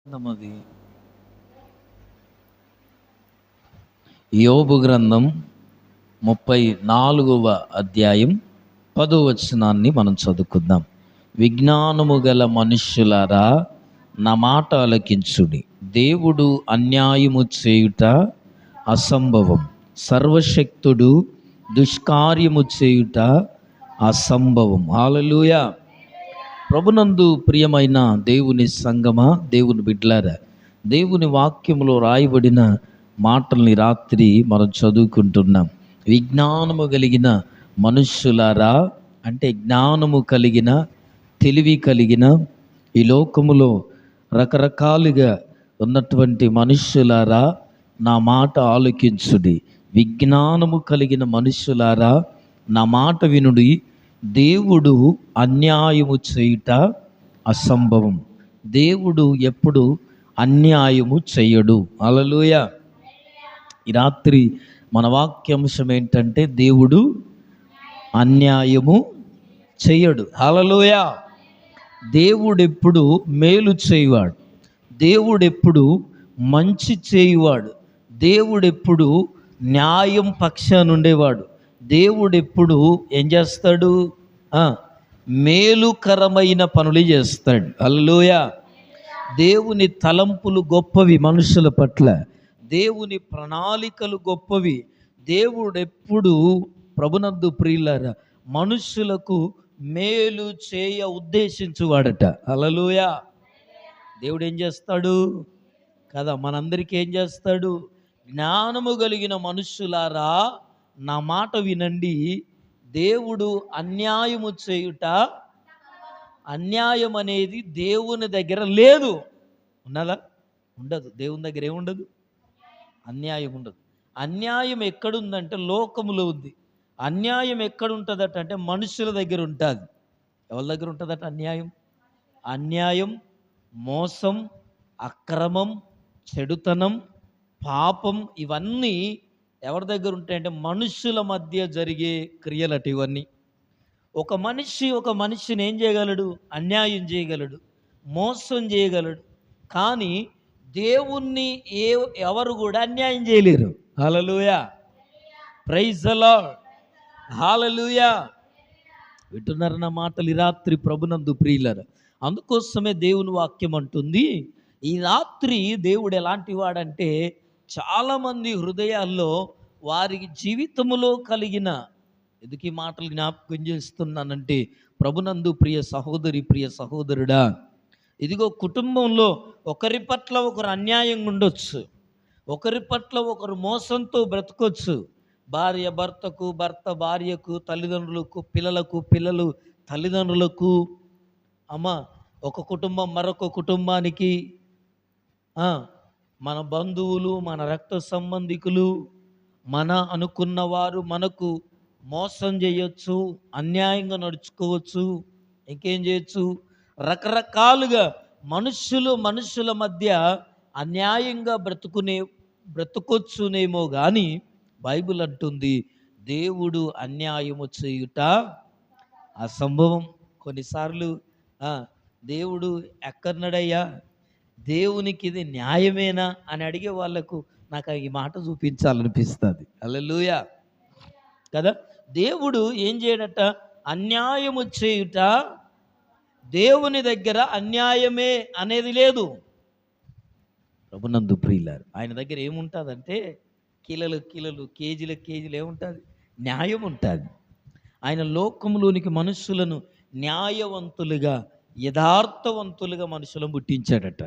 గ్రంథమది యోబు గ్రంథం 34వ అధ్యాయం 10వ వచనాన్ని మనం చదువుకుందాం. విజ్ఞానము గల మనుష్యులారా, నా మాట ఆలకించుడి. దేవుడు అన్యాయము చేయుట అసంభవం, సర్వశక్తుడు దుష్కార్యము చేయుట అసంభవం. హల్లెలూయా. ప్రభునందు ప్రియమైన దేవుని సంగమా, దేవుని బిడ్డలారా, దేవుని వాక్యములో రాయబడిన మాటల్ని రాత్రి మనం చదువుకుంటున్నాం. విజ్ఞానము కలిగిన మనుష్యులారా అంటే జ్ఞానము కలిగిన, తెలివి కలిగిన, ఈ లోకములో రకరకాలుగా ఉన్నటువంటి మనుష్యులారా, నా మాట ఆలకించుడి. విజ్ఞానము కలిగిన మనుష్యులారా, నా మాట వినుడి. దేవుడు అన్యాయము చేయుట అసంభవం. దేవుడు ఎప్పుడు అన్యాయము చేయడు. హల్లెలూయా. ఈ రాత్రి మన వాక్యాంశం ఏంటంటే, దేవుడు అన్యాయము చేయడు. హల్లెలూయా. దేవుడెప్పుడు మేలు చేయువాడు, దేవుడెప్పుడు మంచి చేయువాడు, దేవుడెప్పుడు న్యాయం పక్షాన ఉండేవాడు. దేవుడెప్పుడు ఏం చేస్తాడు? మేలుకరమైన పనులు చేస్తాడు. హల్లెలూయా. దేవుని తలంపులు గొప్పవి మనుషుల పట్ల, దేవుని ప్రణాళికలు గొప్పవి. దేవుడెప్పుడు ప్రభునందు ప్రియులారా మనుషులకు మేలు చేయ ఉద్దేశించువాడట. హల్లెలూయా. దేవుడు ఏం చేస్తాడు కదా, మనందరికీ ఏం చేస్తాడు? జ్ఞానము కలిగిన మనుషులారా, నా మాట వినండి. దేవుడు అన్యాయము చేయుట, అన్యాయం అనేది దేవుని దగ్గర లేదు. ఉన్నదా? ఉండదు. దేవుని దగ్గర ఏముండదు? అన్యాయం ఉండదు. అన్యాయం ఎక్కడుందంటే లోకములో ఉంది. అన్యాయం ఎక్కడుంటుందట అంటే మనుషుల దగ్గర ఉంటుంది. ఎవరి దగ్గర ఉంటుందట అన్యాయం? అన్యాయం, మోసం, అక్రమం, చెడుతనం, పాపం, ఇవన్నీ ఎవరి దగ్గర ఉంటాయంటే మనుషుల మధ్య జరిగే క్రియలట ఇవన్నీ. ఒక మనిషిని ఏం చేయగలడు? అన్యాయం చేయగలడు, మోసం చేయగలడు. కానీ దేవుణ్ణి ఎవరు కూడా అన్యాయం చేయలేరు. Hallelujah. Praise the Lord. Hallelujah. వింటున్నారు నా మాటలు ఈ రాత్రి ప్రభునందు ప్రియులారా? అందుకోసమే దేవుని వాక్యం అంటుంది, ఈ రాత్రి దేవుడు ఎలాంటి వాడంటే, చాలామంది హృదయాల్లో వారికి జీవితములో కలిగిన, ఎందుకు ఈ మాటలు జ్ఞాపకం చేస్తున్నానంటే, ప్రభునందు ప్రియ సహోదరి, ప్రియ సహోదరుడా, ఇదిగో కుటుంబంలో ఒకరి పట్ల ఒకరు అన్యాయంగా ఉండొచ్చు, ఒకరి పట్ల ఒకరు మోసంతో బ్రతకొచ్చు. భార్య భర్తకు, భర్త భార్యకు, తల్లిదండ్రులకు పిల్లలకు, పిల్లలు తల్లిదండ్రులకు, ఒక కుటుంబం మరొక కుటుంబానికి, మన బంధువులు, మన రక్త సంబంధికులు, మన అనుకున్నవారు మనకు మోసం చేయొచ్చు, అన్యాయంగా నడుచుకోవచ్చు, ఇంకేం చేయొచ్చు, రకరకాలుగా మనుషుల మధ్య అన్యాయంగా బ్రతుకొచ్చునేమో. కానీ బైబిల్ అంటుంది, దేవుడు అన్యాయము చేయుట అసంభవం. కొన్నిసార్లు దేవుడు ఎక్కడున్నాడయ్యా, దేవునికి ఇది న్యాయమేనా అని అడిగే వాళ్ళకు నాకు ఈ మాట చూపించాలనిపిస్తుంది. హల్లెలూయా కదా. దేవుడు ఏం చేయడట? అన్యాయము చేయుట. దేవుని దగ్గర అన్యాయమే అనేది లేదు. ప్రభునందు ప్రియులారు, ఆయన దగ్గర ఏముంటుందంటే కిలలు కిలలు, కేజీల కేజీలు ఏముంటుంది? న్యాయం ఉంటుంది. ఆయన లోకంలోనికి మనుషులను న్యాయవంతులుగా, యథార్థవంతులుగా మనుషులను పుట్టించాడట.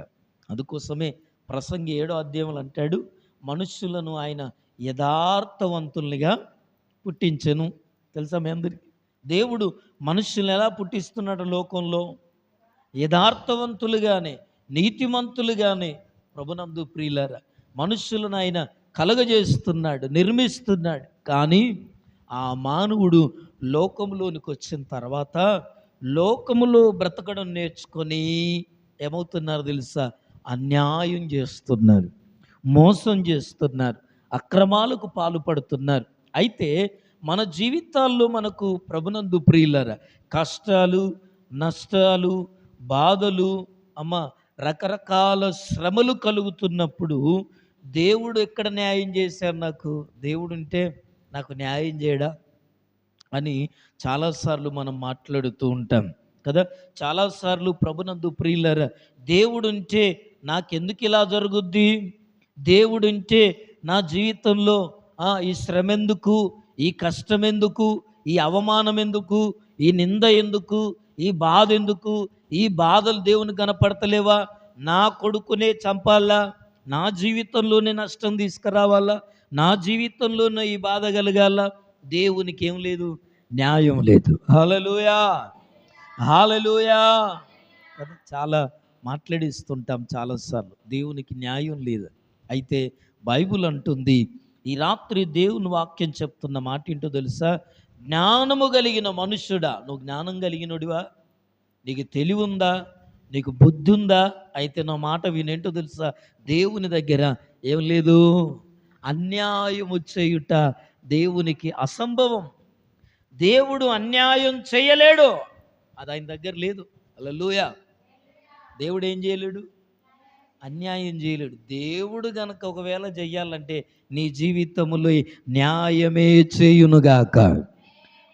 అందుకోసమే ప్రసంగి 7వ అధ్యాయంలో అంటాడు, మనుషులను ఆయన యథార్థవంతులుగా పుట్టించెను. తెలుసా మీ అందరికీ? దేవుడు మనుషులను ఎలా పుట్టిస్తున్నాడు లోకంలో? యథార్థవంతులుగానే, నీతిమంతులుగానే. ప్రభునందు ప్రియులారా, మనుషులను ఆయన కలగజేస్తున్నాడు, నిర్మిస్తున్నాడు. కానీ ఆ మానవుడు లోకంలోనికి వచ్చిన తర్వాత లోకములో బ్రతకడం నేర్చుకొని ఏమవుతున్నారు తెలుసా? అన్యాయం చేస్తున్నారు, మోసం చేస్తున్నారు, అక్రమాలకు పాల్పడుతున్నారు. అయితే మన జీవితాల్లో మనకు ప్రభునందు ప్రియులారా కష్టాలు, నష్టాలు, బాధలు, రకరకాల శ్రమలు కలుగుతున్నప్పుడు దేవుడు ఎక్కడ న్యాయం చేశారు, దేవుడు ఉంటే నాకు న్యాయం చేయడా అని చాలాసార్లు మనం మాట్లాడుతూ ఉంటాం కదా. చాలాసార్లు ప్రభునందు ప్రియులారా, దేవుడుంటే నాకెందుకు ఇలా జరుగుద్ది, దేవుడుంటే నా జీవితంలో ఈ శ్రమ ఎందుకు, ఈ కష్టం ఎందుకు, ఈ అవమానం ఎందుకు, ఈ నింద ఎందుకు, ఈ బాధ ఎందుకు, ఈ బాధలు దేవుని కనపడతలేవా, నా కొడుకునే చంపాలా, నా జీవితంలోనే నష్టం తీసుకురావాలా, నా జీవితంలోనే ఈ బాధ కలగాల, దేవునికి ఏం లేదు, న్యాయం లేదు. హల్లెలూయా, హల్లెలూయా. చాలా మాట్లాడిస్తుంటాం చాలాసార్లు, దేవునికి న్యాయం లేదు. అయితే బైబిల్ అంటుంది, ఈ రాత్రి దేవుని వాక్యం చెప్తున్న మాట ఏంటో తెలుసా? జ్ఞానము కలిగిన మనుష్యుడా, నువ్వు జ్ఞానం కలిగినడివా, నీకు తెలివి ఉందా, నీకు బుద్ధి ఉందా? అయితే నా మాట వినేంటో తెలుసా? దేవుని దగ్గర ఏం లేదు, అన్యాయము చేయుట దేవునికి అసంభవం. దేవుడు అన్యాయం చేయలేడు, అది ఆయన దగ్గర లేదు. హల్లెలూయా. దేవుడు ఏం చేయలేడు, అన్యాయం చేయలేడు. దేవుడు గనక ఒకవేళ చెయ్యాలంటే నీ జీవితంలో న్యాయమే చేయునుగాక.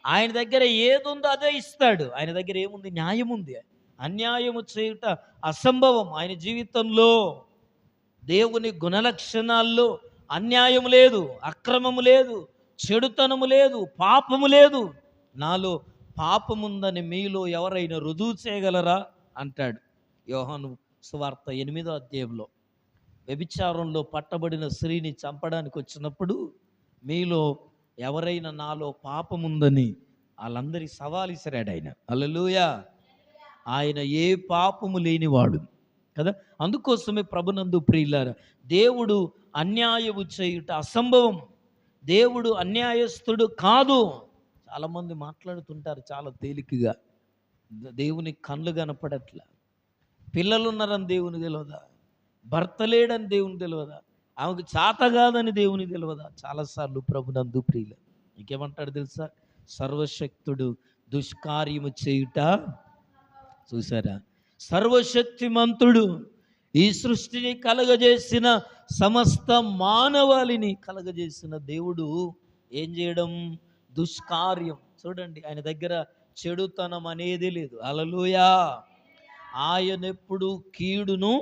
ఆయన దగ్గర ఏది ఉందో అదే ఇస్తాడు. ఆయన దగ్గర ఏముంది, న్యాయం ఉంది. అన్యాయము చేయుట అసంభవం. ఆయన జీవితంలో దేవుని గుణలక్షణాల్లో అన్యాయం లేదు, అక్రమము లేదు, చెడుతనము లేదు, పాపము లేదు. నాలో పాపముందని మీలో ఎవరైనా రుజువు చేయగలరా అంటాడు యోహాను సువార్త 8వ అధ్యాయంలో. వ్యభిచారంలో పట్టబడిన స్త్రీని చంపడానికి వచ్చినప్పుడు మీలో ఎవరైనా నాలో పాపముందని వాళ్ళందరికీ సవాల్ ఇసిరాడు ఆయన. హల్లెలూయా. ఆయన ఏ పాపము లేనివాడు కదా. అందుకోసమే ప్రభునందు ప్రియులారా, దేవుడు అన్యాయము చేయుట అసంభవం. దేవుడు అన్యాయస్తుడు కాదు. చాలామంది మాట్లాడుతుంటారు చాలా తేలికగా, దేవుని కళ్ళు కనపడట్లా, పిల్లలు ఉన్నారని దేవుని తెలియదా, భర్త లేడని దేవుని తెలియదా, ఆమెకు చేత కాదని దేవుని తెలియదా? చాలాసార్లు ప్రభునందు ప్రియులు ఇంకేమంటాడు తెలుసా? సర్వశక్తుడు దుష్కార్యము చేయుట, చూసారా, సర్వశక్తిమంతుడు ఈ సృష్టిని కలగజేసిన సమస్త మానవాళిని కలగజేసిన దేవుడు ఏం చేయడం, దుష్కార్యం. చూడండి, ఆయన దగ్గర చెడుతనం అనేది లేదు. హల్లెలూయా. ఆయన ఎప్పుడు కీడును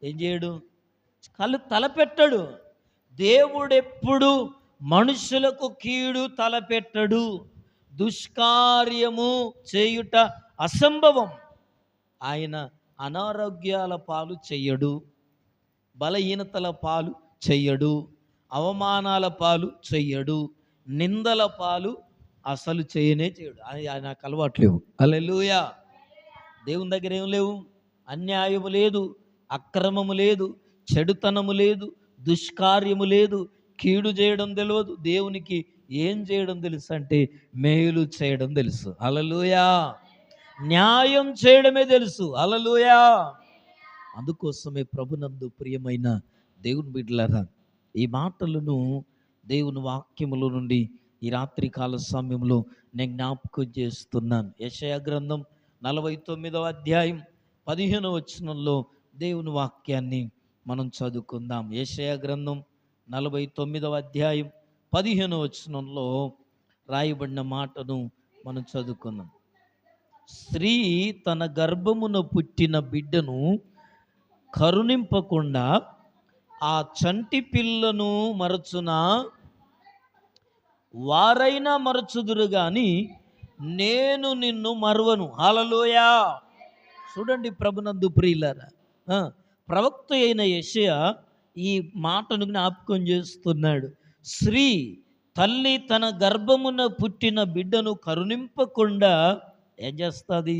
ఏం చేయడు, తలపెట్టడు. దేవుడెప్పుడు మనుషులకు కీడు తలపెట్టడు. దుష్కార్యము చేయుట అసంభవం. ఆయన అనారోగ్యాల పాలు చెయ్యడు, బలహీనతల పాలు చెయ్యడు, అవమానాల పాలు చెయ్యడు, నిందల పాలు అసలు చేయనే చేయడు. నాకు అలవాట్లేవు. హల్లెలూయా. దేవుని దగ్గర ఏం లేవు, అన్యాయము లేదు, అక్రమము లేదు, చెడుతనము లేదు, దుష్కార్యము లేదు, కీడు చేయడం తెలియదు. దేవునికి ఏం చేయడం తెలుసు అంటే మేలు చేయడం తెలుసు. హల్లెలూయా. న్యాయం చేయడమే తెలుసు. హల్లెలూయా. అందుకోసమే ప్రభునందు ప్రియమైన దేవుని బిడ్డలారా, ఈ మాటలను దేవుని వాక్యముల నుండి ఈ రాత్రి కాల సమయంలో నేను జ్ఞాపకం చేస్తున్నాను. యెషయా గ్రంథం 49వ అధ్యాయం 15వ వచనంలో దేవుని వాక్యాన్ని మనం చదువుకుందాం. యెషయా గ్రంథం 49వ అధ్యాయం 15వ వచనంలో రాయబడిన మాటను మనం చదువుకుందాం. స్త్రీ తన గర్భమున పుట్టిన బిడ్డను కరుణింపకుండా ఆ చంటి పిల్లను మరచునా, వారైనా మరచుదురు గాని నేను నిన్ను మరువను. హల్లెలూయా. చూడండి ప్రభునందు ప్రియులారా, ప్రవక్త అయిన యెషయా ఈ మాటను జ్ఞాపకం చేస్తున్నాడు. స్త్రీ తల్లి తన గర్భమున పుట్టిన బిడ్డను కరుణింపకుండా ఏం చేస్తుంది,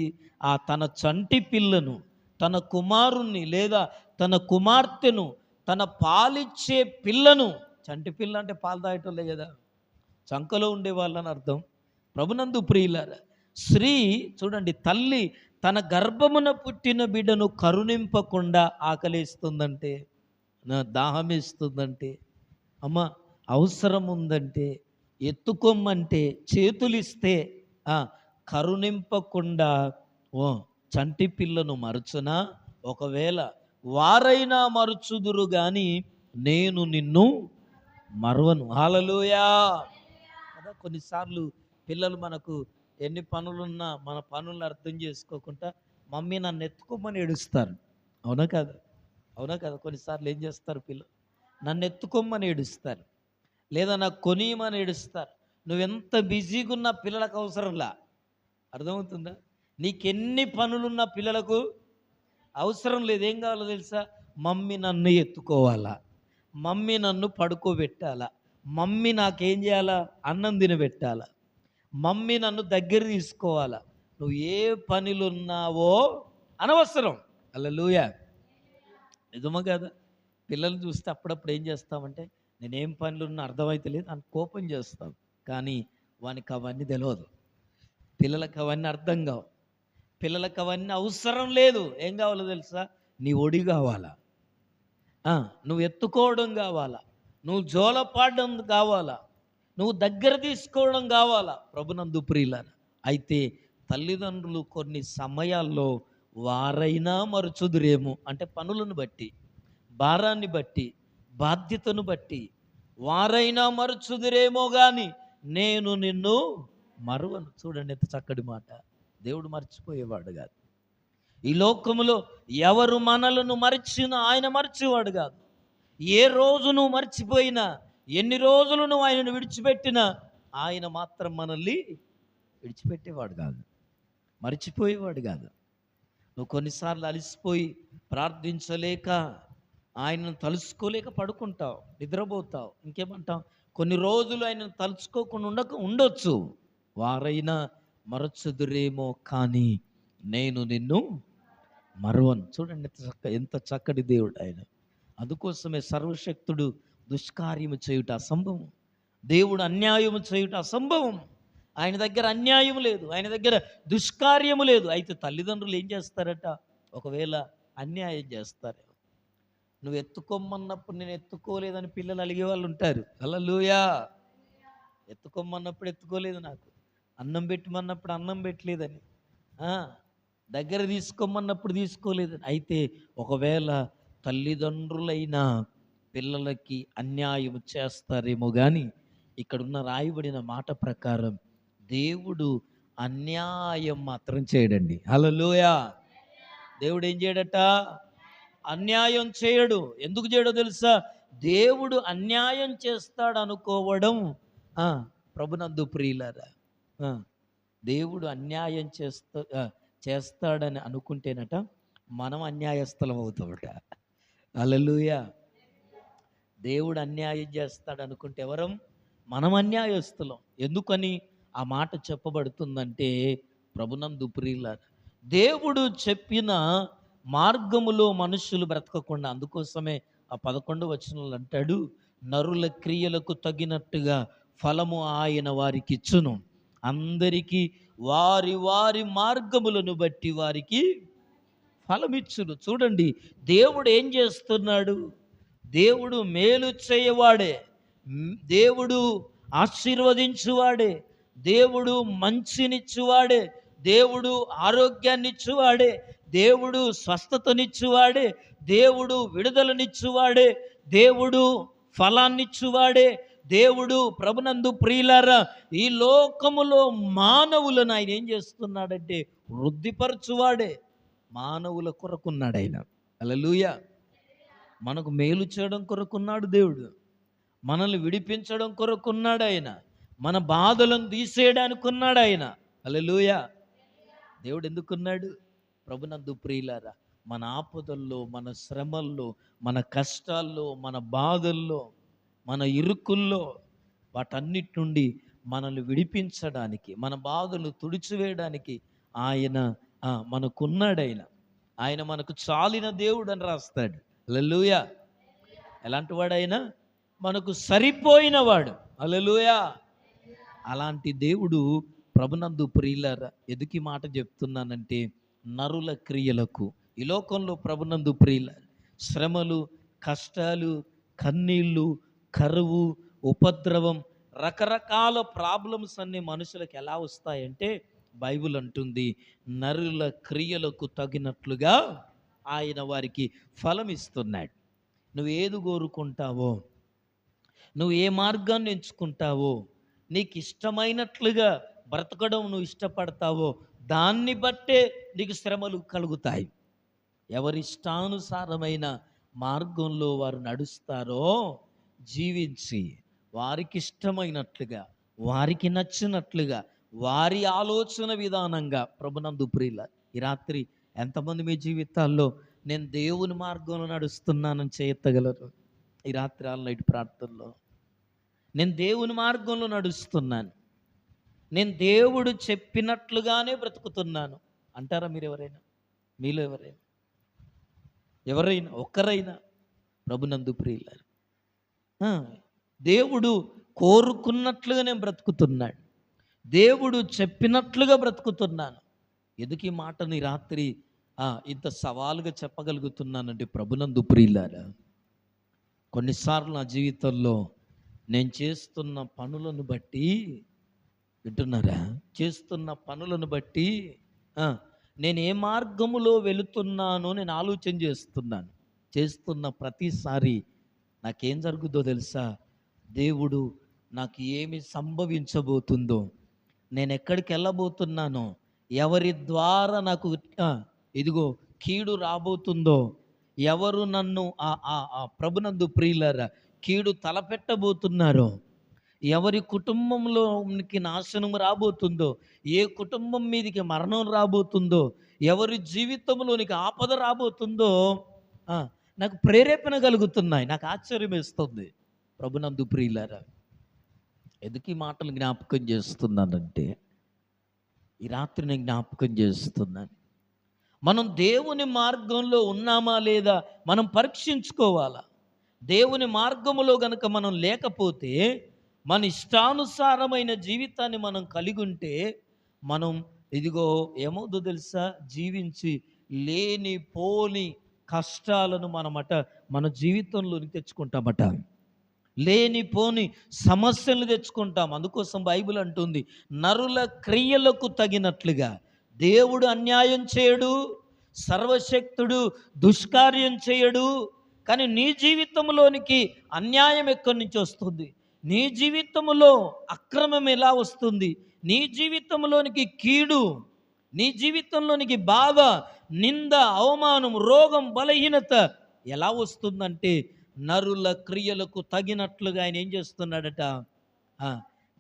తన చంటి పిల్లను, తన కుమారుణ్ణి లేదా తన కుమార్తెను, తన పాలిచ్చే పిల్లను, చంటి పిల్ల అంటే పాలు తాగటంలే కదా, చంకలో ఉండేవాళ్ళని అర్థం. ప్రభునందు ప్రియులారా, స్త్రీ చూడండి, తల్లి తన గర్భమున పుట్టిన బిడ్డను కరుణింపకుండా ఆకలిస్తుందంటే, దాహమిస్తుందంటే, అమ్మ అవసరం ఉందంటే, ఎత్తుకోమ్మంటే, చేతులిస్తే కరుణింపకుండా చంటి పిల్లను మరచునా, ఒకవేళ వారైనా మరుచుదురు గాని నేను నిన్ను మరువను. హల్లెలూయా. కదా కొన్నిసార్లు పిల్లలు మనకు ఎన్ని పనులున్నా మన పనులను అర్థం చేసుకోకుండా మమ్మీ నన్ను ఎత్తుకోమని ఏడుస్తారు. అవునా కదా? అవునా కదా? కొన్నిసార్లు ఏం చేస్తారు పిల్లలు? నన్ను ఎత్తుకోమని ఏడుస్తారు, లేదా నాకు కొనియమని ఏడుస్తారు. నువ్వెంత బిజీగా ఉన్న పిల్లలకు అవసరంలా. అర్థమవుతుందా? నీకెన్ని పనులున్న పిల్లలకు అవసరం లేదు. ఏం కావాలో తెలుసా? మమ్మీ నన్ను ఎత్తుకోవాలా, మమ్మీ నన్ను పడుకోబెట్టాలా, మమ్మీ నాకేం చేయాలా? అన్నం తినబెట్టాలా, మమ్మీ నన్ను దగ్గర తీసుకోవాలా. నువ్వు ఏ పనిలున్నావో అనవసరం. హల్లెలూయా. నిజమా కదా? పిల్లలు చూస్తే అప్పుడప్పుడు ఏం చేస్తామంటే, నేనేం పనులున్నా అర్థమైతే లేదు అని కోపం చేస్తాం. కానీ వానికి అవన్నీ తెలియదు. పిల్లలకు అవన్నీ అర్థం కావు. పిల్లలకు అవన్నీ అవసరం లేదు. ఏం కావాలో తెలుసా? నీ ఒడి కావాలా, నువ్వు ఎత్తుకోవడం కావాలా, నువ్వు జోలపాడడం కావాలా, నువ్వు దగ్గర తీసుకోవడం కావాలా. ప్రభునందు ప్రియులారా, అయితే తల్లిదండ్రులు కొన్ని సమయాల్లో వారైనా మరుచుదురేమో, అంటే పనులను బట్టి, భారాన్ని బట్టి, బాధ్యతను బట్టి వారైనా మరుచుదురేమో కానీ నేను నిన్ను మరువను. చూడండి ఎంత చక్కటి మాట. దేవుడు మర్చిపోయేవాడు కాదు. ఈ లోకములో ఎవరు మనలను మరిచినా ఆయన మర్చేవాడు కాదు. ఏ రోజు నువ్వు మర్చిపోయినా, ఎన్ని రోజులు నువ్వు ఆయనను విడిచిపెట్టినా ఆయన మాత్రం మనల్ని విడిచిపెట్టేవాడు కాదు, మర్చిపోయేవాడు కాదు. నువ్వు కొన్నిసార్లు అలసిపోయి ప్రార్థించలేక, ఆయనను తలుసుకోలేక పడుకుంటావు, నిద్రపోతావు, ఇంకేమంటావు? కొన్ని రోజులు ఆయనను తలుచుకోకుండా ఉండొచ్చు. వారైనా మరచుదురేమో కానీ నేను నిన్ను మరువను. చూడండి ఎంత చక్కటి దేవుడు ఆయన. అందుకోసమే సర్వశక్తుడు దుష్కార్యము చేయుట అసంభవం, దేవుడు అన్యాయము చేయుట అసంభవం. ఆయన దగ్గర అన్యాయం లేదు, ఆయన దగ్గర దుష్కార్యము లేదు. అయితే తల్లిదండ్రులు ఏం చేస్తారట? ఒకవేళ అన్యాయం చేస్తారు. నువ్వు ఎత్తుకోమన్నప్పుడు నేను ఎత్తుకోలేదని పిల్లలు అలిగే వాళ్ళు ఉంటారు. హల్లెలూయా. ఎత్తుకోమన్నప్పుడు ఎత్తుకోలేదు, నాకు అన్నం పెట్టమన్నప్పుడు అన్నం పెట్టలేదని, దగ్గర తీసుకోమన్నప్పుడు తీసుకోలేదని. అయితే ఒకవేళ తల్లిదండ్రులైనా పిల్లలకి అన్యాయం చేస్తారేమో కానీ ఇక్కడున్న రాయబడిన మాట ప్రకారం దేవుడు అన్యాయం మాత్రం చేయడండి. హల్లెలూయా. దేవుడు ఏం చేయడట? అన్యాయం చేయడు. ఎందుకు చేయడో తెలుసా? దేవుడు అన్యాయం చేస్తాడు అనుకోవడం, ప్రభునందు ప్రియులారా, దేవుడు అన్యాయం చేస్తాడని అనుకుంటేనట మనం అన్యాయస్థలం అవుతామట. హల్లెలూయా. దేవుడు అన్యాయం చేస్తాడు అనుకుంటే ఎవరం? మనం అన్యాయస్థలం. ఎందుకని ఆ మాట చెప్పబడుతుందంటే, ప్రభునందు ప్రియులారా, దేవుడు చెప్పిన మార్గములో మనుషులు బ్రతకకుండా, అందుకోసమే ఆ 11వ వచనంలో అంటాడు, నరుల క్రియలకు తగినట్టుగా ఫలము ఆయన వారికి ఇచ్చును, అందరికీ వారి వారి మార్గములను బట్టి వారికి ఫలమిచ్చును. చూడండి, దేవుడు ఏం చేస్తున్నాడు? దేవుడు మేలు చేయవాడే, దేవుడు ఆశీర్వదించువాడే, దేవుడు మంచినిచ్చువాడే, దేవుడు ఆరోగ్యాన్నిచ్చువాడే, దేవుడు స్వస్థతనిచ్చువాడే, దేవుడు విడుదలనిచ్చువాడే, దేవుడు ఫలాన్నిచ్చువాడే, దేవుడు. ప్రభునందు ప్రియులారా, ఈ లోకములో మానవులను ఆయన ఏం చేస్తున్నాడంటే వృద్ధిపరచువాడే. మానవుల కొరకున్నాడు ఆయన. హల్లెలూయా. మనకు మేలు చేయడం కొరకున్నాడు దేవుడు, మనల్ని విడిపించడం కొరకున్నాడు ఆయన, మన బాధలను తీసేయడానికి ఉన్నాడు ఆయన. హల్లెలూయా. దేవుడు ఎందుకున్నాడు? ప్రభునందు ప్రియులారా, మన ఆపదల్లో, మన శ్రమల్లో, మన కష్టాల్లో, మన బాధల్లో, మన ఇరుకుల్లో, వాటన్నిటి నుండి మనల్ని విడిపించడానికి, మన బాధలు తుడిచివేయడానికి ఆయన మనకున్నాడు. ఆయన మనకు చాలిన దేవుడు అని రాస్తాడు. హల్లెలూయా. ఎలాంటి వాడైనా మనకు సరిపోయినవాడు. హల్లెలూయా. అలాంటి దేవుడు. ప్రభునందు ప్రియులారా, ఎందుకు మాట చెప్తున్నానంటే, నరుల క్రియలకు ఈ లోకంలో ప్రభునందు ప్రియులారా శ్రమలు, కష్టాలు, కన్నీళ్ళు, కరువు, ఉపద్రవం, రకరకాల ప్రాబ్లమ్స్ అన్ని మనుషులకు ఎలా వస్తాయంటే, బైబిల్ అంటుంది నరుల క్రియలకు తగినట్లుగా ఆయన వారికి ఫలం ఇస్తున్నాడు. నువ్వు ఏది కోరుకుంటావో, నువ్వు ఏ మార్గాన్ని ఎంచుకుంటావో, నీకు ఇష్టమైనట్లుగా బ్రతకడం నువ్వు ఇష్టపడతావో దాన్ని బట్టే నీకు శ్రమలు కలుగుతాయి. ఎవరి ఇష్టానుసారమైన మార్గంలో వారు నడుస్తారో, జీవించి వారికి ఇష్టమైనట్లుగా, వారికి నచ్చినట్లుగా, వారి ఆలోచన విధానంగా ప్రభునందు ప్రియుల ఈ రాత్రి ఎంతమంది మీ జీవితాల్లో నేను దేవుని మార్గంలో నడుస్తున్నానని చేయగలరు? ఈ రాత్రి నైట్ ప్రార్థనలో నేను దేవుని మార్గంలో నడుస్తున్నాను, నేను దేవుడు చెప్పినట్లుగానే బ్రతుకుతున్నాను అంటారా మీరు? ఎవరైనా మీలో ఎవరైనా ఒక్కరైనా ప్రభునందు ప్రియులారు, దేవుడు కోరుకున్నట్లుగా నేను బ్రతుకుతున్నాడు, దేవుడు చెప్పినట్లుగా బ్రతుకుతున్నాను. ఎందుకు ఈ మాటని రాత్రి ఇంత సవాలుగా చెప్పగలుగుతున్నానంటే ప్రభునందు ప్రియులారా, కొన్నిసార్లు నా జీవితంలో నేను చేస్తున్న పనులను బట్టి, వింటున్నారా, చేస్తున్న పనులను బట్టి నేను ఏ మార్గములో వెళుతున్నానో నేను ఆలోచన చేస్తున్నాను. చేస్తున్న ప్రతిసారి నాకేం జరుగుతుందో తెలుసా? దేవుడు నాకు ఏమి సంభవించబోతుందో, నేను ఎక్కడికి వెళ్ళబోతున్నానో, ఎవరి ద్వారా నాకు ఇదిగో కీడు రాబోతుందో, ఎవరు నన్ను ప్రభునందు ప్రియులారా కీడు తలపెట్టబోతున్నారో, ఎవరి కుటుంబంలోనికి నాశనం రాబోతుందో, ఏ కుటుంబం మీదకి మరణం రాబోతుందో, ఎవరి జీవితంలోనికి ఆపద రాబోతుందో నాకు ప్రేరేపణ కలుగుతున్నాయి. నాకు ఆశ్చర్యం వేస్తుంది ప్రభునందు ప్రియులారా. ఎందుకు ఈ మాటలు జ్ఞాపకం చేస్తున్నానంటే, ఈ రాత్రి నేను జ్ఞాపకం చేస్తున్నాను, మనం దేవుని మార్గంలో ఉన్నామా లేదా మనం పరీక్షించుకోవాలా. దేవుని మార్గములో గనక మనం లేకపోతే, మన ఇష్టానుసారమైన జీవితాన్ని మనం కలిగి ఉంటే, మనం ఇదిగో ఏమవుతుందో తెలుసా? జీవించి లేని పోని కష్టాలను మన జీవితంలోని తెచ్చుకుంటామట. లేనిపోని సమస్యలు తెచ్చుకుంటాం. అందుకోసం బైబిల్ అంటుంది, నరుల క్రియలకు తగినట్లుగా దేవుడు అన్యాయం చేయడు, సర్వశక్తుడు దుష్కార్యం చేయడు. కానీ నీ జీవితంలోనికి అన్యాయం ఎక్కడి నుంచి వస్తుంది? నీ జీవితంలో అక్రమం ఎలా వస్తుంది? నీ జీవితంలోనికి కీడు, నీ జీవితంలోనికి బాధ, నింద, అవమానం, రోగం, బలహీనత ఎలా వస్తుందంటే, నరుల క్రియలకు తగినట్లుగా ఆయన ఏం చేస్తున్నాడట?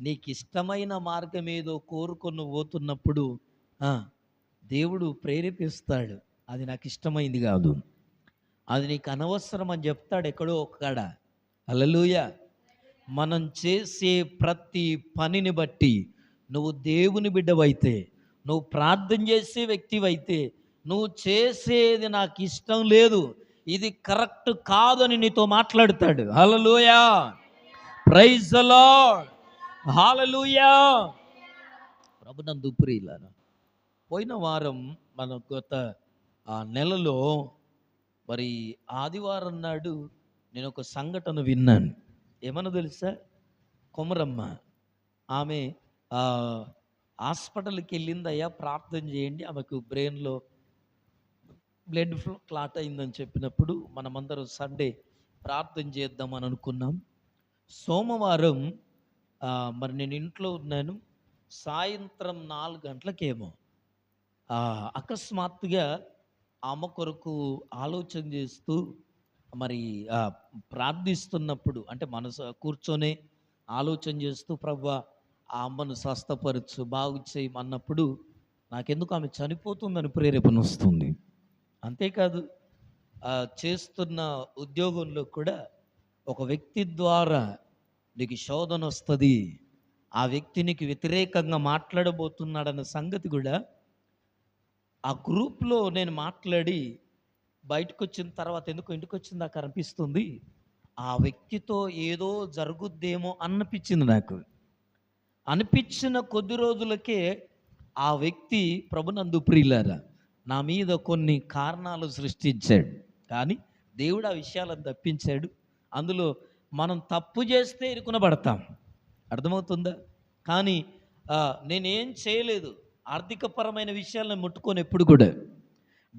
నీకు ఇష్టమైన మార్గం ఏదో కోరుకొని పోతున్నప్పుడు దేవుడు ప్రేరేపిస్తాడు. అది నాకు ఇష్టమైంది కాదు, అది నీకు అనవసరం అని చెప్తాడు ఎక్కడో ఒక్కడ. హల్లెలూయా. మనం చేసే ప్రతి పనిని బట్టి, నువ్వు దేవుని బిడ్డవైతే, నువ్వు ప్రార్థన చేసే వ్యక్తివైతే, నువ్వు చేసేది నాకు ఇష్టం లేదు, ఇది కరెక్ట్ కాదని నీతో మాట్లాడతాడు. హల్లెలూయా, ప్రైజ్ ది లార్డ్, హల్లెలూయా. ప్రభునందు ప్రియులారా, పోయిన వారం మన గత నెలలో మరి ఆదివారం నాడు నేను ఒక సంఘటన విన్నాను. ఏమన్నా తెలుసా? కొమరమ్మ ఆమె హాస్పిటల్కి వెళ్ళిందయ్యా, ప్రార్థన చేయండి, ఆమెకు బ్రెయిన్లో బ్లడ్ క్లాట్ అయిందని చెప్పినప్పుడు మనమందరం సండే ప్రార్థన చేద్దామని అనుకున్నాం. సోమవారం మరి నేను ఇంట్లో ఉన్నాను, సాయంత్రం 4 గంటలకేమో అకస్మాత్తుగా ఆమె కొరకు ఆలోచన చేస్తూ మరి ప్రార్థిస్తున్నప్పుడు, అంటే మనసు కూర్చొని ఆలోచన చేస్తూ ప్రభువా ఆ అమ్మను స్వస్థపరచు, బాగు చేయమన్నప్పుడు నాకెందుకు ఆమె చనిపోతుందని ప్రేరేపణ వస్తుంది. అంతేకాదు, చేస్తున్న ఉద్యోగంలో కూడా ఒక వ్యక్తి ద్వారా నీకు శోధన వస్తుంది, ఆ వ్యక్తి నీకు వ్యతిరేకంగా మాట్లాడబోతున్నాడన్న సంగతి కూడా ఆ గ్రూప్లో నేను మాట్లాడి బయటకు వచ్చిన తర్వాత, ఎందుకు ఇంటికి వచ్చిన దాకా అనిపిస్తుంది, ఆ వ్యక్తితో ఏదో జరుగుద్దేమో అనిపించింది నాకు. అనిపించిన కొద్ది రోజులకే ఆ వ్యక్తి ప్రభునందు ప్రియులారా నా మీద కొన్ని కారణాలు సృష్టించాడు. కానీ దేవుడు ఆ విషయాలను తప్పించాడు. అందులో మనం తప్పు చేస్తే ఇరుకునబడతాం, అర్థమవుతుందా? కానీ నేనేం చేయలేదు, ఆర్థికపరమైన విషయాలను ముట్టుకొని ఎప్పుడు కూడా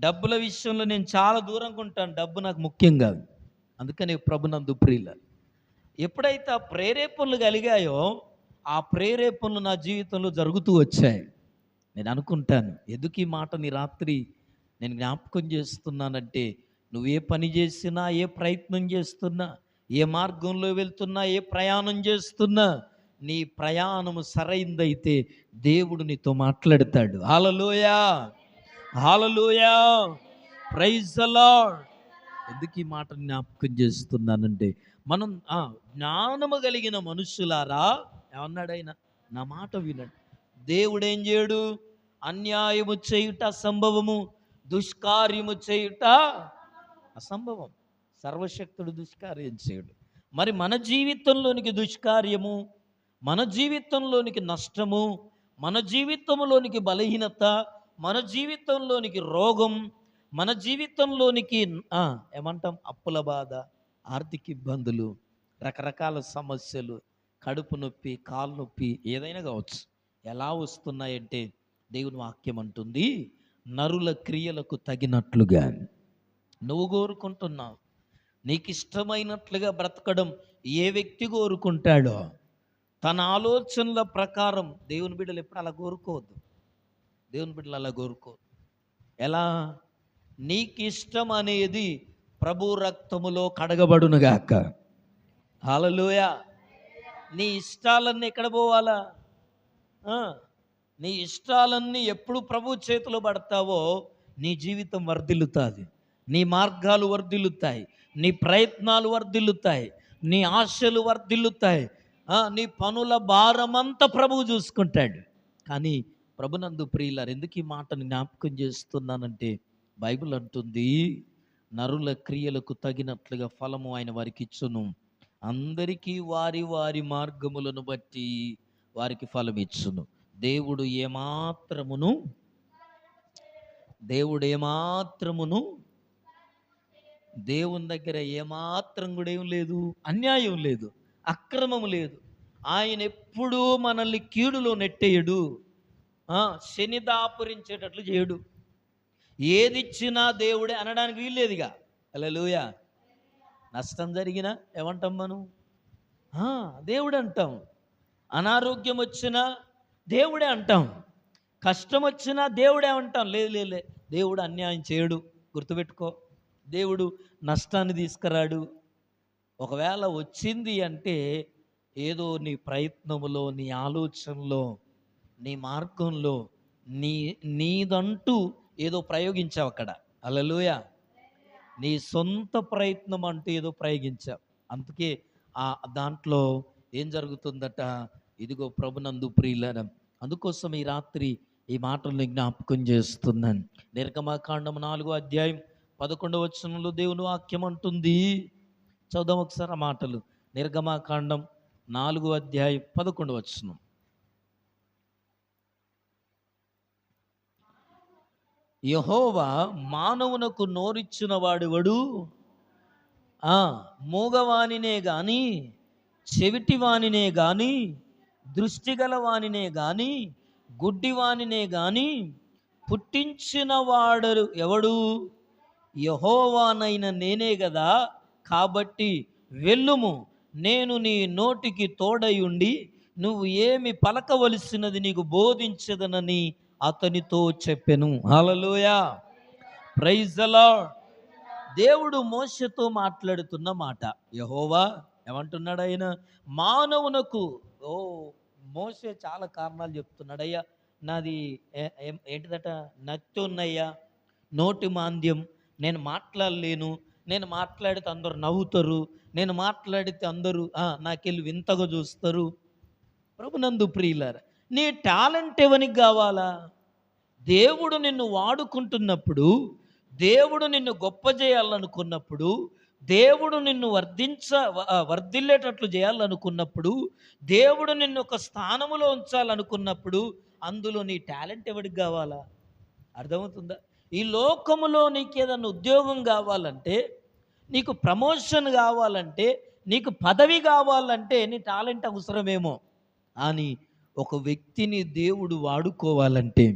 డబ్బుల విషయంలో నేను చాలా దూరంగా ఉంటాను, డబ్బు నాకు ముఖ్యం కాదు. అందుకని ప్రభునందు ప్రియుల, ఎప్పుడైతే ఆ ప్రేరేపణలు కలిగాయో ఆ ప్రేరేపణలు నా జీవితంలో జరుగుతూ వచ్చాయి. నేను అనుకుంటాను, ఎందుకు ఈ మాట నీ రాత్రి నేను జ్ఞాపకం చేస్తున్నానంటే, నువ్వు ఏ పని చేసినా, ఏ ప్రయత్నం చేస్తున్నా, ఏ మార్గంలో వెళ్తున్నా, ఏ ప్రయాణం చేస్తున్నా, నీ ప్రయాణము సరైందైతే దేవుడు నీతో మాట్లాడతాడు. హల్లెలూయా, హల్లెలూయా, ప్రైజ్ ద లార్డ్. ఎందుకు ఈ మాట జ్ఞాపకం చేస్తున్నానంటే, మనం జ్ఞానము కలిగిన మనుషులారా, ఏమన్నాడు ఆయన, నా మాట వినండి. దేవుడేం చేయడు, అన్యాయము చేయుట అసంభవము, దుష్కార్యము చేయుట అసంభవం. సర్వశక్తుడు దుష్కార్యం చేయడు. మరి మన జీవితంలోనికి దుష్కార్యము, మన జీవితంలోనికి నష్టము, మన జీవితంలోనికి బలహీనత, మన జీవితంలోనికి రోగం, మన జీవితంలోనికి ఏమంటాం, అప్పుల బాధ, ఆర్థిక ఇబ్బందులు, రకరకాల సమస్యలు, కడుపు నొప్పి, కాలు నొప్పి, ఏదైనా కావచ్చు. ఎలా వస్తున్నాయంటే దేవుని వాక్యం అంటుంది, నరుల క్రియలకు తగినట్లుగా. నువ్వు కోరుకుంటున్నావు, నీకు ఇష్టమైనట్లుగా బ్రతకడం ఏ వ్యక్తి కోరుకుంటాడో తన ఆలోచనల ప్రకారం దేవుని బిడ్డలు ఎప్పుడు అలా కోరుకోవద్దు. దేవుని బిడ్డలు అలా కోరుకోవద్దు. ఎలా? నీకు ఇష్టం అనేది ప్రభు రక్తములో కడగబడునుగాక. హల్లెలూయా. నీ ఇష్టాలన్నీ ఎక్కడ పోవాలా? నీ ఇష్టాలన్నీ ఎప్పుడు ప్రభు చేతిలో పడతావో నీ జీవితం వర్ధిల్లుతుంది, నీ మార్గాలు వర్ధిల్లుతాయి, నీ ప్రయత్నాలు వర్ధిల్లుతాయి, నీ ఆశలు వర్ధిల్లుతాయి, నీ పనుల భారమంతా ప్రభువు చూసుకుంటాడు. కానీ ప్రభునందు ప్రియులారు, ఎందుకు ఈ మాటను జ్ఞాపకం చేస్తున్నానంటే, బైబిల్ అంటుంది, నరుల క్రియలకు తగినట్లుగా ఫలము ఆయన వారికి ఇచ్చును, అందరికీ వారి వారి మార్గములను బట్టి వారికి ఫలం ఇచ్చును. దేవుడు ఏమాత్రమును దేవుని దగ్గర ఏమాత్రం కూడా ఏం లేదు, అన్యాయం లేదు, అక్రమం లేదు. ఆయన ఎప్పుడూ మనల్ని కీడులో నెట్టేయడు, శని దాపురించేటట్లు చేయడు. ఏదిచ్చినా దేవుడే అనడానికి వీల్లేదుగా. హల్లెలూయా. నష్టం జరిగినా ఏమంటాం మనం? దేవుడు అంటాం. అనారోగ్యం వచ్చినా దేవుడే అంటాం. కష్టం వచ్చినా దేవుడే అంటాం. లేదు, దేవుడు అన్యాయం చేయడు. గుర్తుపెట్టుకో, దేవుడు నష్టాన్ని తీసుకురాడు. ఒకవేళ వచ్చింది అంటే ఏదో నీ ప్రయత్నములో, నీ ఆలోచనలో, నీ మార్గంలో నీదంటూ ఏదో ప్రయోగించావు అక్కడ. హల్లెలూయా. నీ సొంత ప్రయత్నం అంటూ ఏదో ప్రయోగించావు. అందుకే దాంట్లో ఏం జరుగుతుందట, ఇదిగో ప్రభునందు ప్రియులారా, అందుకోసం ఈ రాత్రి ఈ మాటలను జ్ఞాపకం చేస్తున్నాను. నిర్గమకాండం 4వ అధ్యాయం 11వ వచనంలో దేవుని వాక్యం అంటుంది, చదుదాం ఒకసారి ఆ మాటలు. నిర్గమకాండం 4వ అధ్యాయం 11వ వచనం. యెహోవా మానవునకు నోరిచ్చిన వాడెవడు? మూగవానినే గాని, చెవిటివానినే గాని, దృష్టిగలవానినే గాని, గుడ్డివానినే గాని పుట్టించిన వాడు ఎవడు? యెహోవానైన నేనే గదా. కాబట్టి వెళ్ళుము, నేను నీ నోటికి తోడయుండి నువ్వు ఏమి పలకవలసినది నీకు బోధించదనని అతనితో చెప్పెను. హల్లెలూయా, ప్రైజ్ ద లార్డ్. దేవుడు మోషేతో మాట్లాడుతున్న మాట. యెహోవా ఏమంటున్నాడు? ఆయన మానవునకు, మోషే చాలా కారణాలు చెప్తున్నాడు. అయ్యా నాది ఏంటిదట, నత్తి ఉన్నయ్యా, నోటి మాంద్యం, నేను మాట్లాడలేను, నేను మాట్లాడితే అందరూ నవ్వుతారు, నేను మాట్లాడితే అందరూ నాకెళ్ళి వింతగా చూస్తారు. ప్రభునందు ప్రియులారా, నీ టాలెంట్ ఎవరికి కావాలా? దేవుడు నిన్ను వాడుకుంటున్నప్పుడు, దేవుడు నిన్ను గొప్ప చేయాలనుకున్నప్పుడు, దేవుడు నిన్ను వర్ధిల్లేటట్లు చేయాలనుకున్నప్పుడు, దేవుడు నిన్ను ఒక స్థానములో ఉంచాలనుకున్నప్పుడు, అందులో నీ టాలెంట్ ఎవరికి కావాలా? అర్థమవుతుందా? ఈ లోకములో నీకు ఏదైనా ఉద్యోగం కావాలంటే, నీకు ప్రమోషన్ కావాలంటే, నీకు పదవి కావాలంటే నీ టాలెంట్ అవసరమేమో. కానీ ఒక వ్యక్తిని దేవుడు వాడుకోవాలంటే,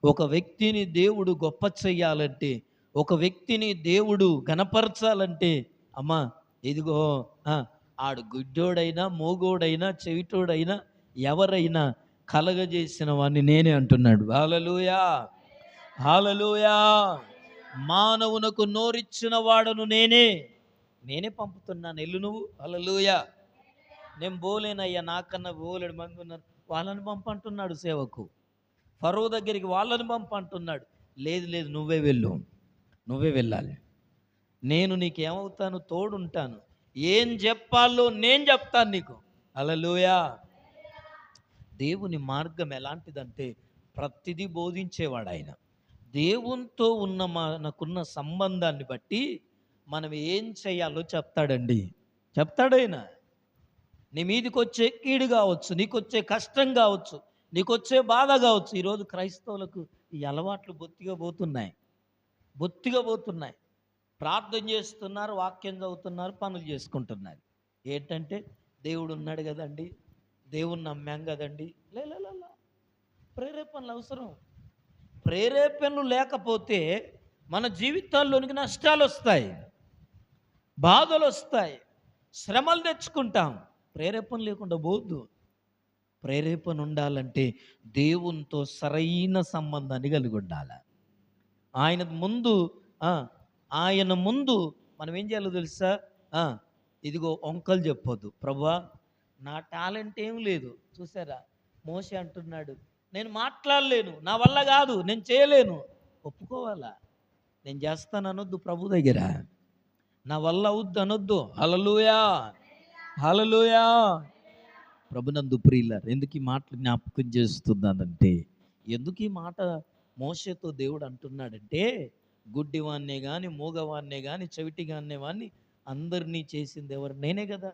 ఒక వ్యక్తిని దేవుడు గొప్ప చెయ్యాలంటే, ఒక వ్యక్తిని దేవుడు గణపరచాలంటే, అమ్మా ఇదిగో ఆ, ఆడు గుడ్డోడైనా మోగోడైనా చెవిటోడైనా ఎవరైనా కలగజేసిన వాడిని నేనే అంటున్నాడు. హల్లెలూయా, హల్లెలూయా. మానవునకు నోరిచ్చిన వాడను నేనే పంపుతున్నాను, ఎల్లు నువ్వు. హల్లెలూయా. నేను పోలేనయ్యా, నాకన్నా బోలెడు మంది ఉన్నారు, వాళ్ళని పంపంటున్నాడు సేవకు. ఫరో దగ్గరికి వాళ్ళని పంపంటున్నాడు. లేదు లేదు, నువ్వే వెళ్ళు, నువ్వే వెళ్ళాలి. నేను నీకేమవుతాను, తోడుంటాను. ఏం చెప్పాలో నేను చెప్తాను నీకు. హల్లెలూయా. దేవుని మార్గం ఎలాంటిదంటే ప్రతిదీ బోధించేవాడు ఆయన. దేవునితో ఉన్న మనకున్న సంబంధాన్ని బట్టి మనం ఏం చేయాలో చెప్తాడండి. చెప్తాడైనా. నీ మీదికి వచ్చే కీడు కావచ్చు, నీకొచ్చే కష్టం కావచ్చు, నీకొచ్చే బాధ కావచ్చు. ఈరోజు క్రైస్తవులకు ఈ అలవాట్లు బొత్తిగా పోతున్నాయి. ప్రార్థన చేస్తున్నారు, వాక్యం చదువుతున్నారు, పనులు చేసుకుంటున్నారు. ఏంటంటే దేవుడు ఉన్నాడు కదండి, దేవుణ్ణి నమ్మాం కదండి. లేలా, ప్రేరేపణలు అవసరం. ప్రేరేపణలు లేకపోతే మన జీవితాల్లోనికి నష్టాలు వస్తాయి, బాధలు వస్తాయి, శ్రమలు తెచ్చుకుంటాం. ప్రేరేపణ లేకుండా పోద్దు. ప్రేరేపణ ఉండాలంటే దేవునితో సరైన సంబంధాన్ని కలిగి ఉండాలి. ఆయన ముందు మనం ఏం చేయాలో తెలుసా? ఇదిగో వంకలు చెప్పొద్దు. ప్రభువా, నా టాలెంట్ ఏం లేదు. చూసారా, మోషే అంటున్నాడు, నేను మాట్లాడలేను, నా వల్ల కాదు, నేను చేయలేను. ఒప్పుకోవాలా? నేను చేస్తాను అనొద్దు ప్రభు దగ్గర. నా వల్ల అవుద్దు అనొద్దు. హల్లెలూయా, హల్లెలూయా. ప్రభునందు ప్రియులారా, ఎందుకు ఈ మాటలు జ్ఞాపకం చేస్తున్నానంటే, ఎందుకు ఈ మాట మోషేతో దేవుడు అంటున్నాడంటే, గుడ్డివాన్నే కానీ, మూగవాన్నే కానీ, చెవిటిగాన్నే వాన్ని అందరినీ చేసింది ఎవరు? నేనే కదా.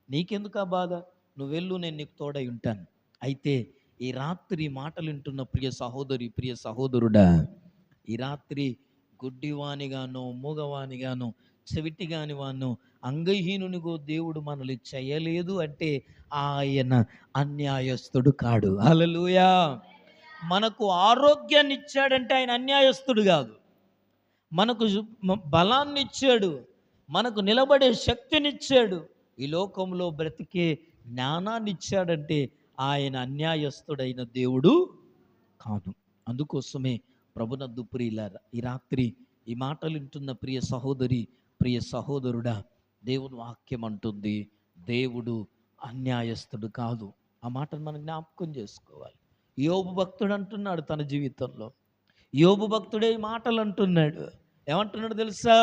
నీకెందుకు ఆ బాధ? నువ్వు వెళ్ళు, నేను నీకు తోడై ఉంటాను. అయితే ఈ రాత్రి మాటలు వింటున్న ప్రియ సహోదరి, ప్రియ సహోదరుడా, ఈ రాత్రి గుడ్డివానిగానో, మూగవానిగానో, చెవిటిగాని వాను, అంగహీనునిగో దేవుడు మనల్ని చేయలేదు అంటే ఆయన అన్యాయస్తుడు కాడు. హల్లెలూయా. మనకు ఆరోగ్యాన్ని ఇచ్చాడంటే ఆయన అన్యాయస్తుడు కాదు. మనకు బలాన్ని ఇచ్చాడు, మనకు నిలబడే శక్తినిచ్చాడు, ఈ లోకంలో బ్రతికే జ్ఞానాన్ని ఇచ్చాడంటే ఆయన అన్యాయస్తుడైన దేవుడు కాదు. అందుకోసమే ప్రభునందు ప్రియులారా, ఈ రాత్రి ఈ మాటలు వింటున్న ప్రియ సహోదరి, ప్రియ సహోదరుడా, దేవుని వాక్యం అంటుంది దేవుడు అన్యాయస్తుడు కాదు. ఆ మాటను మనం జ్ఞాపకం చేసుకోవాలి. యోబు భక్తుడు అంటున్నాడు తన జీవితంలో, యోబు భక్తుడే ఈ మాటలు అంటున్నాడు. ఏమంటున్నాడు తెలుసా?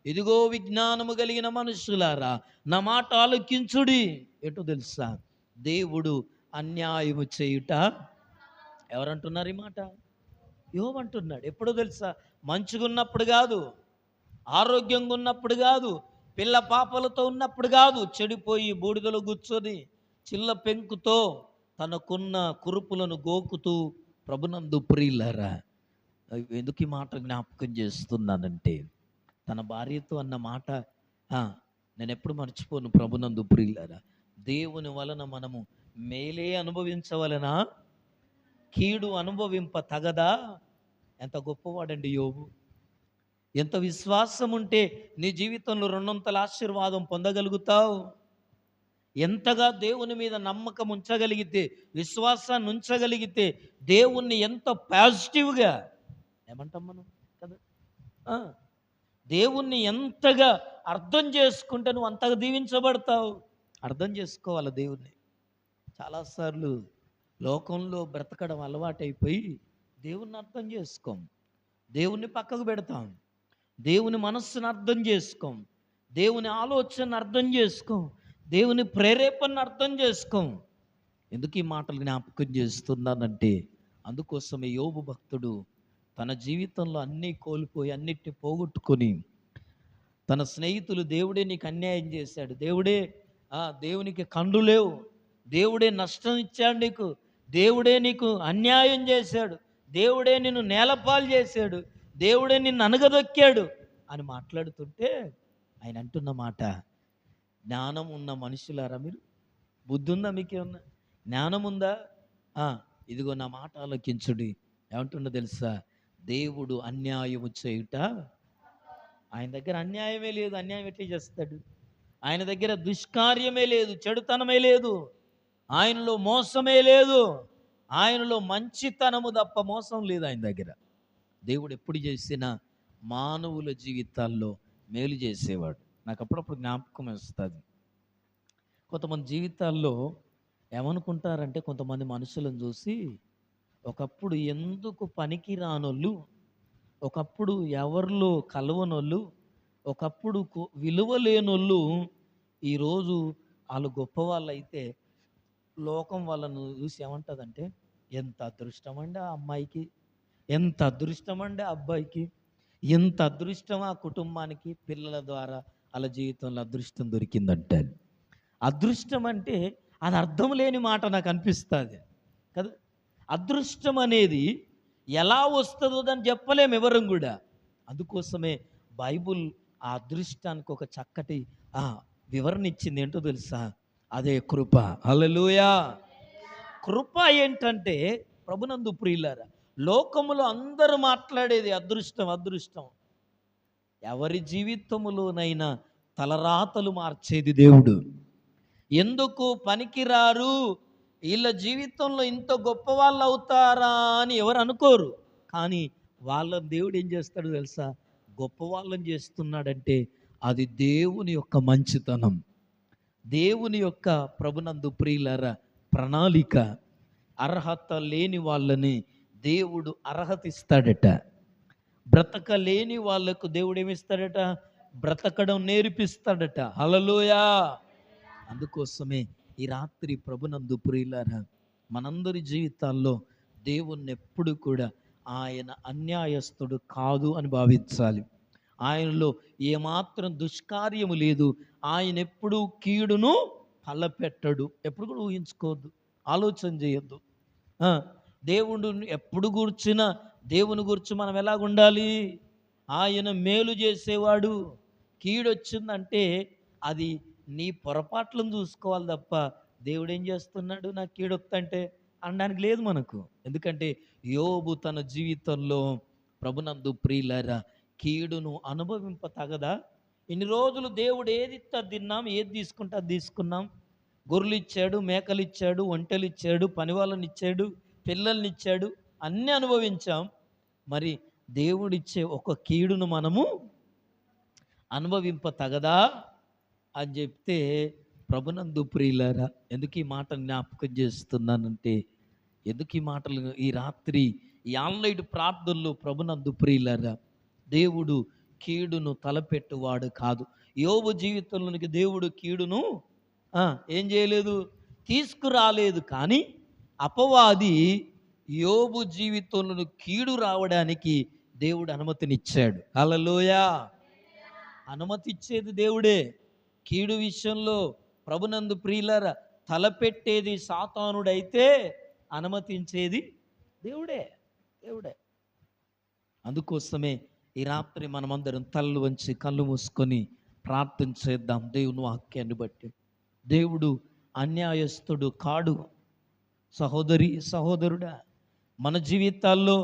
ఇదిగో విజ్ఞానము కలిగిన మనుషులారా, నా మాట ఆలకించుడి. ఏంటో తెలుసా? దేవుడు అన్యాయము చేయుట. ఎవరంటున్నారు ఈ మాట? యోబు అంటున్నాడు. ఎప్పుడో తెలుసా? మంచిగా ఉన్నప్పుడు కాదు, ఆరోగ్యంగా ఉన్నప్పుడు కాదు, పిల్ల పాపలతో ఉన్నప్పుడు కాదు, చెడిపోయి బూడిదలో కూర్చొని చిల్ల పెంకుతో తనకున్న కురుపులను గోకుతూ. ప్రభునందు ప్రియులారా, ఎందుకు ఈ మాట జ్ఞాపకం చేస్తున్నానంటే, తన భార్యతో అన్న మాట నేను ఎప్పుడు మర్చిపోను. ప్రభునందు ప్రియులారా, దేవుని వలన మనము మేలే అనుభవించవలనా, కీడు అనుభవింప తగదా? ఎంత గొప్పవాడండి యోబు. ఎంత విశ్వాసం ఉంటే నీ జీవితంలో రెండొంతల ఆశీర్వాదం పొందగలుగుతావు. ఎంతగా దేవుని మీద నమ్మకం ఉంచగలిగితే, విశ్వాసాన్ని ఉంచగలిగితే, దేవుణ్ణి ఎంత పాజిటివ్గా ఏమంటాం మనం కదా, దేవుణ్ణి ఎంతగా అర్థం చేసుకుంటే నువ్వు అంతగా దీవించబడతావు. అర్థం చేసుకోవాలి దేవుణ్ణి. చాలాసార్లు లోకంలో బ్రతకడం అలవాటైపోయి దేవుణ్ణి అర్థం చేసుకోం, దేవుణ్ణి పక్కకు పెడతాం, దేవుని మనస్సును అర్థం చేసుకోం, దేవుని ఆలోచనను అర్థం చేసుకోం, దేవుని ప్రేరేపణను అర్థం చేసుకోం. ఎందుకు ఈ మాటలు జ్ఞాపకం చేస్తున్నానంటే, అందుకోసమే యోబు భక్తుడు తన జీవితంలో అన్నీ కోల్పోయి, అన్నిటిని పోగొట్టుకొని, తన స్నేహితులు దేవుడే నీకు అన్యాయం చేశాడు, దేవునికి కండ్లు లేవు, దేవుడే నష్టం ఇచ్చాడు నీకు, దేవుడే నీకు అన్యాయం చేశాడు, దేవుడే నిన్ను నేలపాలు చేశాడు, దేవుడే నిన్ను అనగదొక్కాడు అని మాట్లాడుతుంటే ఆయన అంటున్న మాట, జ్ఞానం ఉన్న మనుషులారా మీరు, బుద్ధి ఉందా? మీకేమన్నా జ్ఞానం ఉందా? ఇదిగో నా మాట ఆలోకించుడి. ఏమంటుండో తెలుసా? దేవుడు అన్యాయము చేయుట, ఆయన దగ్గర అన్యాయమే లేదు. అన్యాయం ఎట్లా చేస్తాడు? ఆయన దగ్గర దుష్కార్యమే లేదు, చెడుతనమే లేదు, ఆయనలో మోసమే లేదు, ఆయనలో మంచితనము తప్ప మోసం లేదు ఆయన దగ్గర. దేవుడు ఎప్పుడు చేసినా మానవుల జీవితాల్లో మేలు చేసేవాడు. నాకు అప్పుడప్పుడు జ్ఞాపకం వస్తుంది. కొంతమంది జీవితాల్లో ఏమనుకుంటారంటే, కొంతమంది మనుషులను చూసి, ఒకప్పుడు ఎందుకు పనికి రానోళ్ళు, ఒకప్పుడు ఎవరిలో కలవనోళ్ళు, ఒకప్పుడు విలువ లేనోళ్ళు ఈరోజు వాళ్ళు గొప్పవాళ్ళు అయితే, లోకం వాళ్ళను చూసి ఏమంటుందంటే, ఎంత అదృష్టం అండి ఆ అమ్మాయికి, ఎంత అదృష్టం అండి ఆ అబ్బాయికి, ఎంత అదృష్టం ఆ కుటుంబానికి, పిల్లల ద్వారా వాళ్ళ జీవితంలో అదృష్టం దొరికిందంటే. అదృష్టం అంటే అది అర్థం లేని మాట నాకు అనిపిస్తుంది కదా. అదృష్టం అనేది ఎలా వస్తుందో దాన్ని చెప్పలేము ఎవరం కూడా. అందుకోసమే బైబుల్ ఆ అదృష్టానికి ఒక చక్కటి వివరణ ఇచ్చింది. ఏంటో తెలుసా? అదే కృప. హల్లెలూయా. కృప ఏంటంటే, ప్రభునందు ప్రియులారా, లోకములో అందరూ మాట్లాడేది అదృష్టం అదృష్టం. ఎవరి జీవితములోనైనా తలరాతలు మార్చేది దేవుడు. ఎందుకు పనికిరారు, వీళ్ళ జీవితంలో ఇంత గొప్ప వాళ్ళు అవుతారా అని ఎవరు అనుకోరు. కానీ వాళ్ళ దేవుడు ఏం చేస్తాడు తెలుసా? గొప్ప వాళ్ళని చేస్తున్నాడంటే అది దేవుని యొక్క మంచితనం, దేవుని యొక్క ప్రభునందు ప్రియులారా ప్రణాళిక. అర్హత లేని వాళ్ళని దేవుడు అర్హత ఇస్తాడట. బ్రతకలేని వాళ్ళకు దేవుడు ఏమిస్తాడట? బ్రతకడం నేర్పిస్తాడట. హల్లెలూయా. అందుకోసమే ఈ రాత్రి ప్రభునందు ప్రియులారా, మనందరి జీవితాల్లో దేవుణ్ణి ఎప్పుడు కూడా ఆయన అన్యాయస్తుడు కాదు అని భావించాలి. ఆయనలో ఏమాత్రం దుష్కార్యము లేదు. ఆయన ఎప్పుడు కీడును తలపెట్టడు. ఎప్పుడు కూడా ఊహించుకోవద్దు, ఆలోచన చేయొద్దు. దేవుడు ఎప్పుడు కూర్చున్నా దేవుని గురించి మనం ఎలాగుండాలి? ఆయన మేలు చేసేవాడు. కీడొచ్చిందంటే అది నీ పొరపాట్లను చూసుకోవాలి తప్ప, దేవుడు ఏం చేస్తున్నాడు నాకు కీడొత్తంటే అనడానికి లేదు మనకు. ఎందుకంటే యోబు తన జీవితంలో ప్రభునందు ప్రియులారా కీడును అనుభవింప తగదా? ఇన్ని రోజులు దేవుడు ఏది ఇస్తే అది తిన్నాం, ఏది తీసుకుంటే అది తీసుకున్నాం. గొర్రెలు ఇచ్చాడు, మేకలు ఇచ్చాడు, ఒంటెలు ఇచ్చాడు, పనివాళ్ళని ఇచ్చాడు, పిల్లల్ని ఇచ్చాడు, అన్నీ అనుభవించాం. మరి దేవుడిచ్చే ఒక కీడును మనము అనుభవింప తగదా అని చెప్తే, ప్రభునందు ప్రియులారా, ఎందుకు ఈ మాట జ్ఞాపకం చేస్తున్నానంటే, ఎందుకు ఈ మాటలు ఈ రాత్రి ఈ ఆన్లైన్ ప్రార్థనలు, ప్రభునందు ప్రియులారా, దేవుడు కీడును తలపెట్టువాడు కాదు. యోబు జీవితంలోనికి దేవుడు కీడును ఏం చేయలేదు, తీసుకురాలేదు. కానీ అపవాది యోబు జీవితంలో కీడు రావడానికి దేవుడు అనుమతినిచ్చాడు. హల్లెలూయా. అనుమతి ఇచ్చేది దేవుడే. కీడు విషయంలో ప్రభునందు ప్రియులారా తలపెట్టేది సాతానుడైతే అనుమతించేది దేవుడే. దేవుడే. అందుకోసమే ఈ రాత్రి మనమందరం తలలు వంచి కళ్ళు మూసుకొని ప్రార్థన చేద్దాం. దేవుని వాక్యాన్ని బట్టి. దేవుడు అన్యాయస్తుడు కాడు. సహోదరి సహోదరుడా, మన జీవితాల్లో